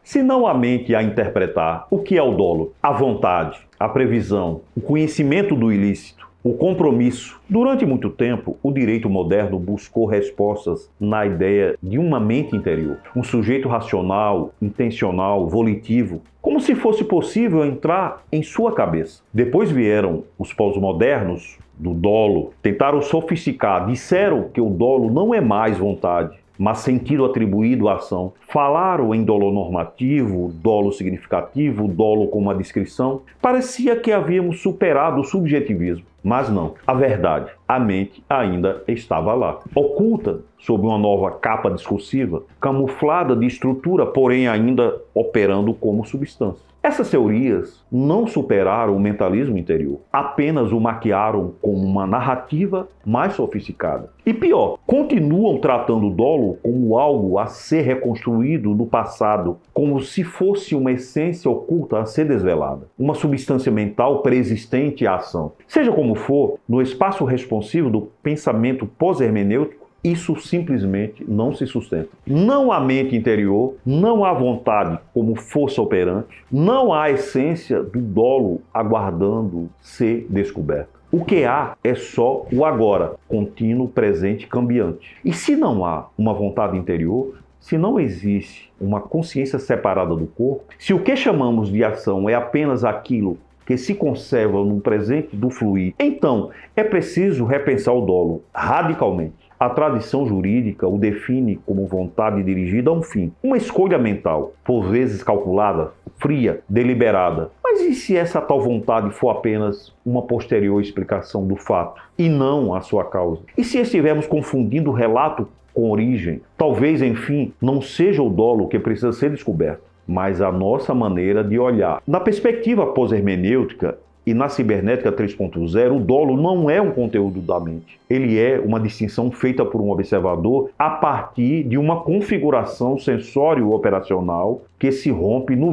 senão a mente a interpretar o que é o dolo, a vontade, a previsão, o conhecimento do ilícito, o compromisso. Durante muito tempo, o direito moderno buscou respostas na ideia de uma mente interior, um sujeito racional, intencional, volitivo, como se fosse possível entrar em sua cabeça. Depois vieram os pós-modernos do dolo, tentaram sofisticar, disseram que o dolo não é mais vontade, mas sentido atribuído à ação. Falaram em dolo normativo, dolo significativo, dolo como uma descrição. Parecia que havíamos superado o subjetivismo, mas não. A verdade, a mente ainda estava lá, oculta sob uma nova capa discursiva, camuflada de estrutura, porém ainda operando como substância. Essas teorias não superaram o mentalismo interior, apenas o maquiaram com uma narrativa mais sofisticada. E pior, continuam tratando o dolo como algo a ser reconstruído no passado, como se fosse uma essência oculta a ser desvelada, uma substância mental preexistente à ação. Seja como for, no espaço responsivo do pensamento pós-hermenêutico, isso simplesmente não se sustenta. Não há mente interior, não há vontade como força operante, não há essência do dolo aguardando ser descoberta. O que há é só o agora, contínuo, presente, cambiante. E se não há uma vontade interior, se não existe uma consciência separada do corpo, se o que chamamos de ação é apenas aquilo que se conserva no presente do fluir, então é preciso repensar o dolo radicalmente. A tradição jurídica o define como vontade dirigida a um fim, uma escolha mental, por vezes calculada, fria, deliberada. Mas e se essa tal vontade for apenas uma posterior explicação do fato, e não a sua causa? E se estivermos confundindo o relato com origem? Talvez, enfim, não seja o dolo que precisa ser descoberto, mas a nossa maneira de olhar. Na perspectiva pós-hermenêutica, e na cibernética 3.0, o dolo não é um conteúdo da mente. Ele é uma distinção feita por um observador a partir de uma configuração sensório-operacional que se rompe no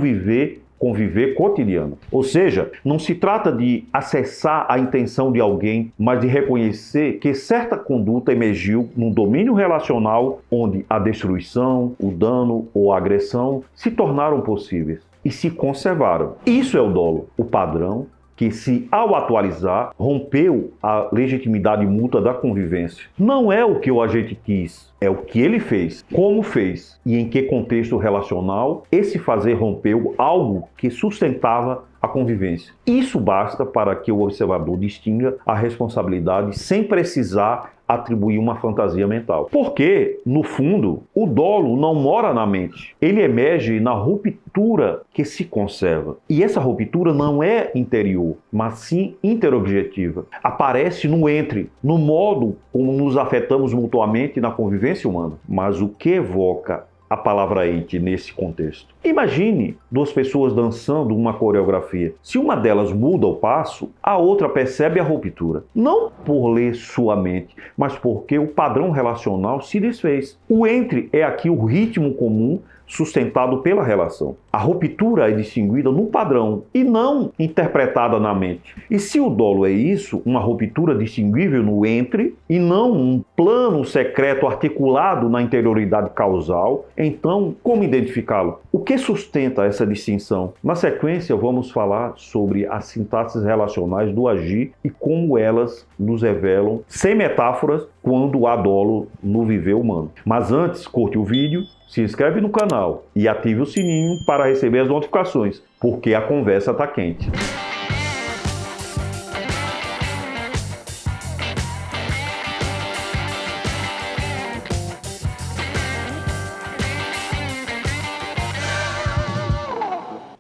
conviver cotidiano. Ou seja, não se trata de acessar a intenção de alguém, mas de reconhecer que certa conduta emergiu num domínio relacional onde a destruição, o dano ou a agressão se tornaram possíveis e se conservaram. Isso é o dolo, o padrão que, se ao atualizar, rompeu a legitimidade mútua da convivência. Não é o que o agente quis, é o que ele fez, como fez e em que contexto relacional esse fazer rompeu algo que sustentava a convivência. Isso basta para que o observador distinga a responsabilidade sem precisar atribuir uma fantasia mental. Porque, no fundo, o dolo não mora na mente. Ele emerge na ruptura que se conserva. E essa ruptura não é interior, mas sim interobjetiva. Aparece no entre, no modo como nos afetamos mutuamente na convivência humana. Mas o que evoca a palavra ente nesse contexto? Imagine duas pessoas dançando uma coreografia. Se uma delas muda o passo, a outra percebe a ruptura. Não por ler sua mente, mas porque o padrão relacional se desfez. O entre é aqui o ritmo comum sustentado pela relação. A ruptura é distinguida no padrão e não interpretada na mente. E se o dolo é isso, uma ruptura distinguível no entre e não um plano secreto articulado na interioridade causal, então como identificá-lo? O que sustenta essa distinção? Na sequência vamos falar sobre as sintaxes relacionais do agir e como elas nos revelam, sem metáforas, quando há dolo no viver humano. Mas antes, curte o vídeo, se inscreve no canal e ative o sininho para receber as notificações, porque a conversa está quente.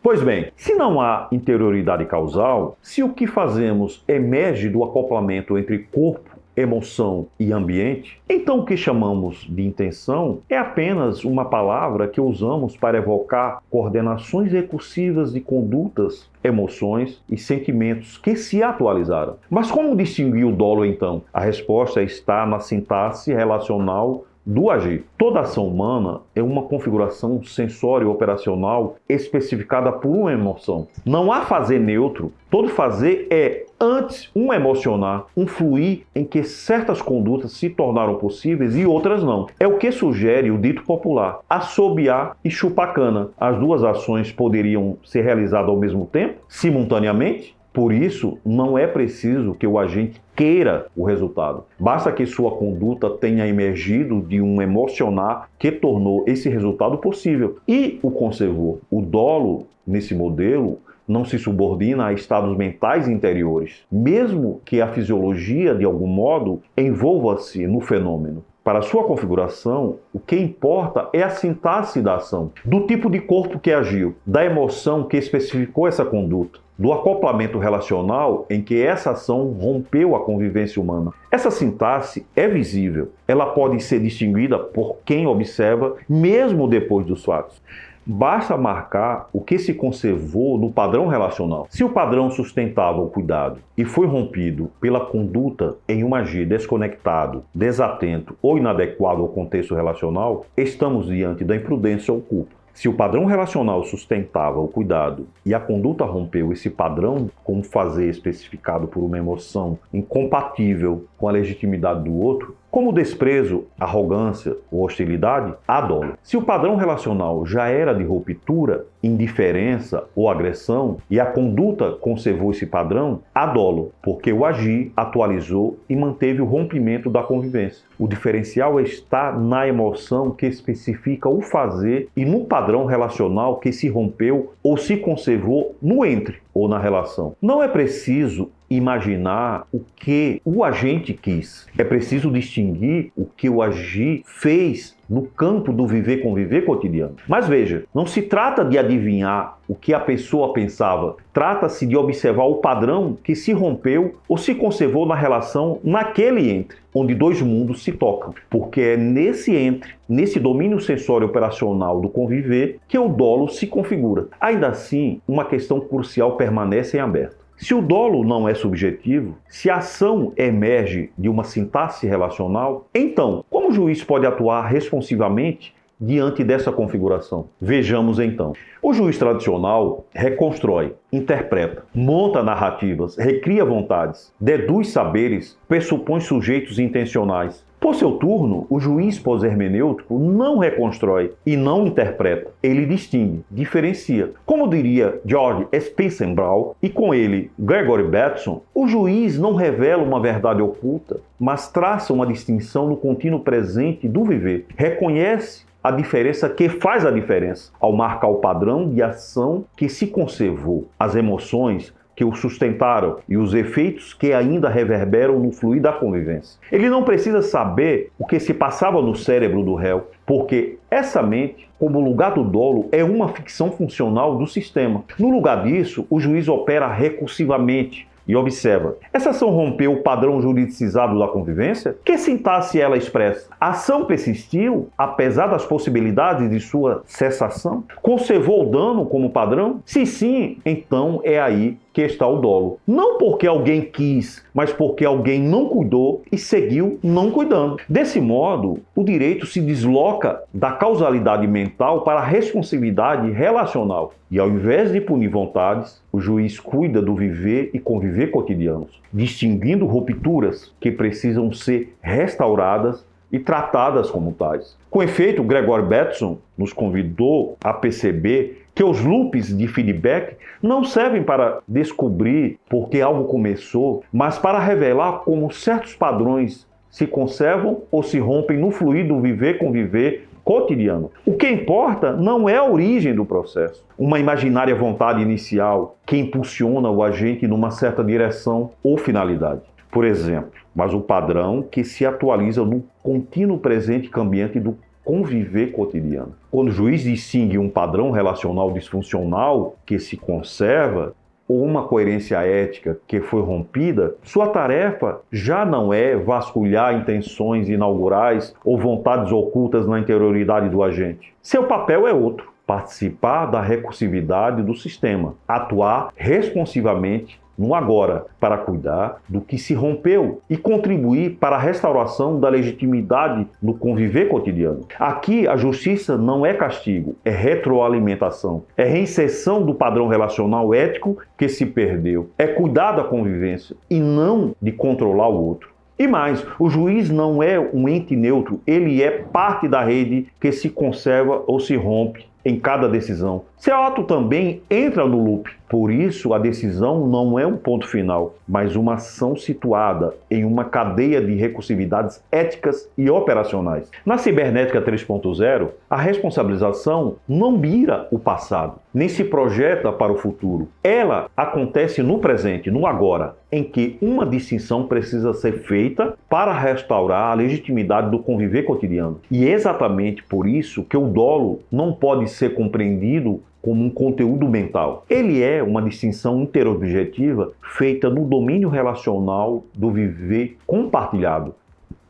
Pois bem, se não há interioridade causal, se o que fazemos emerge do acoplamento entre corpo, emoção e ambiente, então o que chamamos de intenção é apenas uma palavra que usamos para evocar coordenações recursivas de condutas, emoções e sentimentos que se atualizaram. Mas como distinguir o dolo então? A resposta está na sintaxe relacional do agir. Toda ação humana é uma configuração sensório-operacional especificada por uma emoção. Não há fazer neutro. Todo fazer é, antes, um emocionar, um fluir em que certas condutas se tornaram possíveis e outras não. É o que sugere o dito popular: assobiar e chupar cana. As duas ações poderiam ser realizadas ao mesmo tempo, simultaneamente? Por isso, não é preciso que o agente queira o resultado. Basta que sua conduta tenha emergido de um emocionar que tornou esse resultado possível e o conservou. O dolo, nesse modelo, não se subordina a estados mentais interiores, mesmo que a fisiologia, de algum modo, envolva-se no fenômeno. Para sua configuração, o que importa é a sintaxe da ação, do tipo de corpo que agiu, da emoção que especificou essa conduta, do acoplamento relacional em que essa ação rompeu a convivência humana. Essa sintaxe é visível, ela pode ser distinguida por quem observa, mesmo depois dos fatos. Basta marcar o que se conservou no padrão relacional. Se o padrão sustentava o cuidado e foi rompido pela conduta em um agir desconectado, desatento ou inadequado ao contexto relacional, estamos diante da imprudência ou culpa. Se o padrão relacional sustentava o cuidado e a conduta rompeu esse padrão com um fazer especificado por uma emoção incompatível com a legitimidade do outro, como desprezo, arrogância ou hostilidade, há dolo. Se o padrão relacional já era de ruptura, indiferença ou agressão e a conduta conservou esse padrão, há dolo, porque o agir atualizou e manteve o rompimento da convivência. O diferencial está na emoção que especifica o fazer e no padrão relacional que se rompeu ou se conservou no entre ou na relação. Não é preciso imaginar o que o agente quis. É preciso distinguir o que o agir fez no campo do viver-conviver cotidiano. Mas veja, não se trata de adivinhar o que a pessoa pensava, trata-se de observar o padrão que se rompeu ou se conservou na relação naquele entre, onde dois mundos se tocam. Porque é nesse entre, nesse domínio sensório operacional do conviver, que o dolo se configura. Ainda assim, uma questão crucial permanece em aberto. Se o dolo não é subjetivo, se a ação emerge de uma sintaxe relacional, então, como o juiz pode atuar responsivamente diante dessa configuração? Vejamos então. O juiz tradicional reconstrói, interpreta, monta narrativas, recria vontades, deduz saberes, pressupõe sujeitos intencionais. Por seu turno, o juiz pós-hermenêutico não reconstrói e não interpreta. Ele distingue, diferencia. Como diria George Spiesenbrough e com ele Gregory Bateson, o juiz não revela uma verdade oculta, mas traça uma distinção no contínuo presente do viver. Reconhece a diferença que faz a diferença ao marcar o padrão de ação que se conservou, as emoções que o sustentaram e os efeitos que ainda reverberam no fluir da convivência. Ele não precisa saber o que se passava no cérebro do réu, porque essa mente, como lugar do dolo, é uma ficção funcional do sistema. No lugar disso, o juiz opera recursivamente e observa. Essa ação rompeu o padrão juridicizado da convivência? Que sintaxe ela expressa? A ação persistiu, apesar das possibilidades de sua cessação? Conservou o dano como padrão? Se sim, então é aí que está o dolo. Não porque alguém quis, mas porque alguém não cuidou e seguiu não cuidando. Desse modo, o direito se desloca da causalidade mental para a responsividade relacional. E ao invés de punir vontades, o juiz cuida do viver e conviver cotidianos, distinguindo rupturas que precisam ser restauradas e tratadas como tais. Com efeito, Gregory Bateson nos convidou a perceber que os loops de feedback não servem para descobrir por que algo começou, mas para revelar como certos padrões se conservam ou se rompem no fluir do viver-conviver cotidiano. O que importa não é a origem do processo, uma imaginária vontade inicial que impulsiona o agente numa certa direção ou finalidade. Por exemplo, mas o padrão que se atualiza no contínuo presente cambiante do conviver cotidiano. Quando o juiz distingue um padrão relacional disfuncional que se conserva ou uma coerência ética que foi rompida, sua tarefa já não é vasculhar intenções inaugurais ou vontades ocultas na interioridade do agente. Seu papel é outro. participar da recursividade do sistema, atuar responsivamente no agora, para cuidar do que se rompeu e contribuir para a restauração da legitimidade no conviver cotidiano. Aqui, a justiça não é castigo, é retroalimentação, é reinserção do padrão relacional ético que se perdeu, é cuidar da convivência e não de controlar o outro. E mais, o juiz não é um ente neutro, ele é parte da rede que se conserva ou se rompe em cada decisão. Seu ato também entra no loop. Por isso, a decisão não é um ponto final, mas uma ação situada em uma cadeia de recursividades éticas e operacionais. Na cibernética 3.0, a responsabilização não mira o passado, nem se projeta para o futuro. Ela acontece no presente, no agora, em que uma distinção precisa ser feita para restaurar a legitimidade do conviver cotidiano. E é exatamente por isso que o dolo não pode ser compreendido como um conteúdo mental. Ele é uma distinção interobjetiva feita no domínio relacional do viver compartilhado.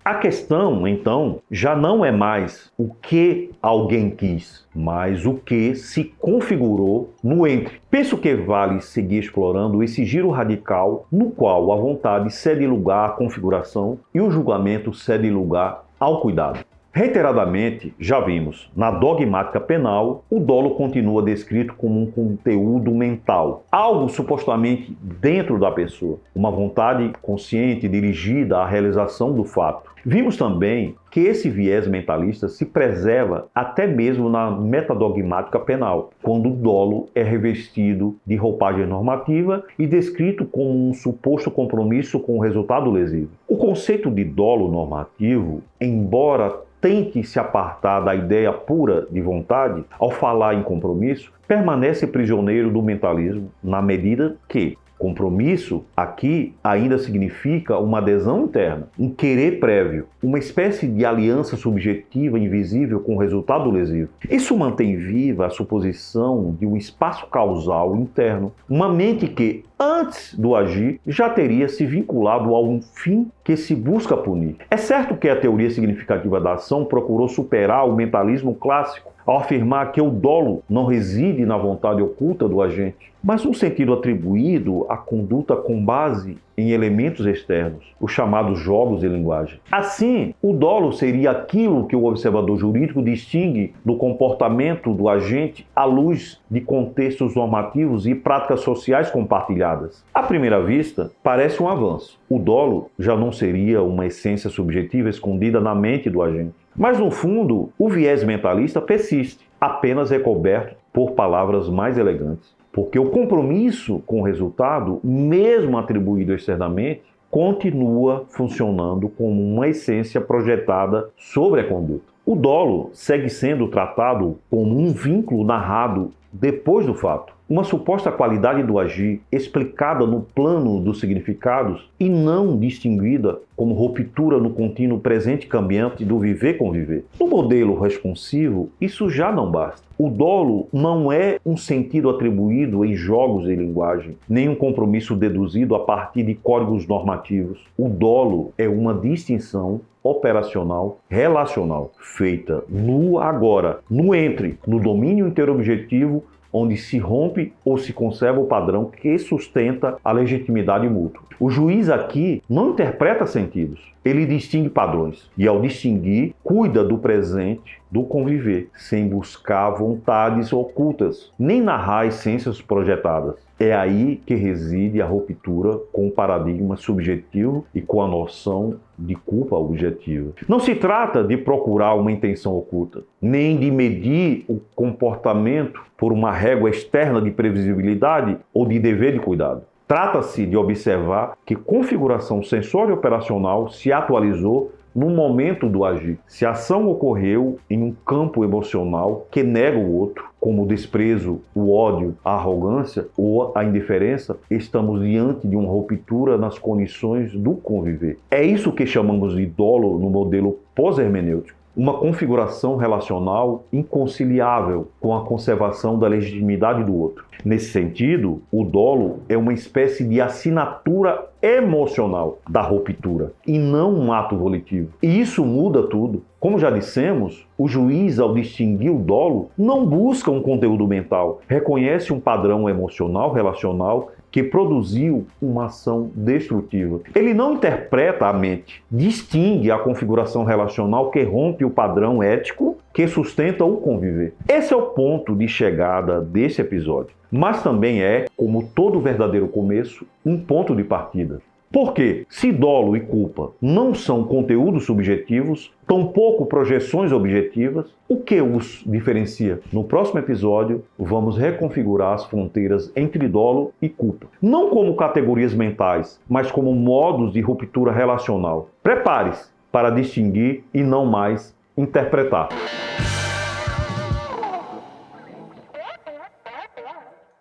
A questão, então, já não é mais o que alguém quis, mas o que se configurou no entre. Penso que vale seguir explorando esse giro radical no qual a vontade cede lugar à configuração e o julgamento cede lugar ao cuidado. Reiteradamente, já vimos, na dogmática penal, o dolo continua descrito como um conteúdo mental, algo supostamente dentro da pessoa, uma vontade consciente dirigida à realização do fato. Vimos também que esse viés mentalista se preserva até mesmo na metadogmática penal, quando o dolo é revestido de roupagem normativa e descrito como um suposto compromisso com o resultado lesivo. O conceito de dolo normativo, embora tente se apartar da ideia pura de vontade, ao falar em compromisso, permanece prisioneiro do mentalismo, na medida que compromisso aqui ainda significa uma adesão interna, um querer prévio, uma espécie de aliança subjetiva invisível com resultado lesivo. Isso mantém viva a suposição de um espaço causal interno, uma mente que, antes do agir, já teria se vinculado a um fim que se busca punir. É certo que a teoria significativa da ação procurou superar o mentalismo clássico ao afirmar que o dolo não reside na vontade oculta do agente, mas no sentido atribuído à conduta com base em elementos externos, os chamados jogos de linguagem. Assim, o dolo seria aquilo que o observador jurídico distingue do comportamento do agente à luz de contextos normativos e práticas sociais compartilhadas. À primeira vista, parece um avanço. O dolo já não seria uma essência subjetiva escondida na mente do agente. Mas, no fundo, o viés mentalista persiste, apenas recoberto por palavras mais elegantes. Porque o compromisso com o resultado, mesmo atribuído externamente, continua funcionando como uma essência projetada sobre a conduta. O dolo segue sendo tratado como um vínculo narrado depois do fato, uma suposta qualidade do agir explicada no plano dos significados e não distinguida como ruptura no contínuo presente cambiante do viver-conviver. No modelo responsivo, isso já não basta. O dolo não é um sentido atribuído em jogos de linguagem, nem um compromisso deduzido a partir de códigos normativos. O dolo é uma distinção operacional, relacional, feita no agora, no entre, no domínio interobjetivo, onde se rompe ou se conserva o padrão que sustenta a legitimidade mútua. O juiz aqui não interpreta sentidos, ele distingue padrões e, ao distinguir, cuida do presente, do conviver, sem buscar vontades ocultas, nem narrar essências projetadas. É aí que reside a ruptura com o paradigma subjetivo e com a noção de culpa objetiva. Não se trata de procurar uma intenção oculta, nem de medir o comportamento por uma régua externa de previsibilidade ou de dever de cuidado. Trata-se de observar que configuração sensório-operacional se atualizou no momento do agir. Se a ação ocorreu em um campo emocional que nega o outro, como o desprezo, o ódio, a arrogância ou a indiferença, estamos diante de uma ruptura nas condições do conviver. É isso que chamamos de dolo no modelo pós-hermenêutico. uma configuração relacional inconciliável com a conservação da legitimidade do outro. Nesse sentido, o dolo é uma espécie de assinatura emocional da ruptura e não um ato volitivo. E isso muda tudo. Como já dissemos, o juiz, ao distinguir o dolo, não busca um conteúdo mental, reconhece um padrão emocional relacional que produziu uma ação destrutiva. Ele não interpreta a mente, distingue a configuração relacional que rompe o padrão ético que sustenta o conviver. Esse é o ponto de chegada desse episódio, mas também é, como todo verdadeiro começo, um ponto de partida. Porque, se dolo e culpa não são conteúdos subjetivos, tampouco projeções objetivas, o que os diferencia? No próximo episódio, vamos reconfigurar as fronteiras entre dolo e culpa. Não como categorias mentais, mas como modos de ruptura relacional. Prepare-se para distinguir e não mais interpretar.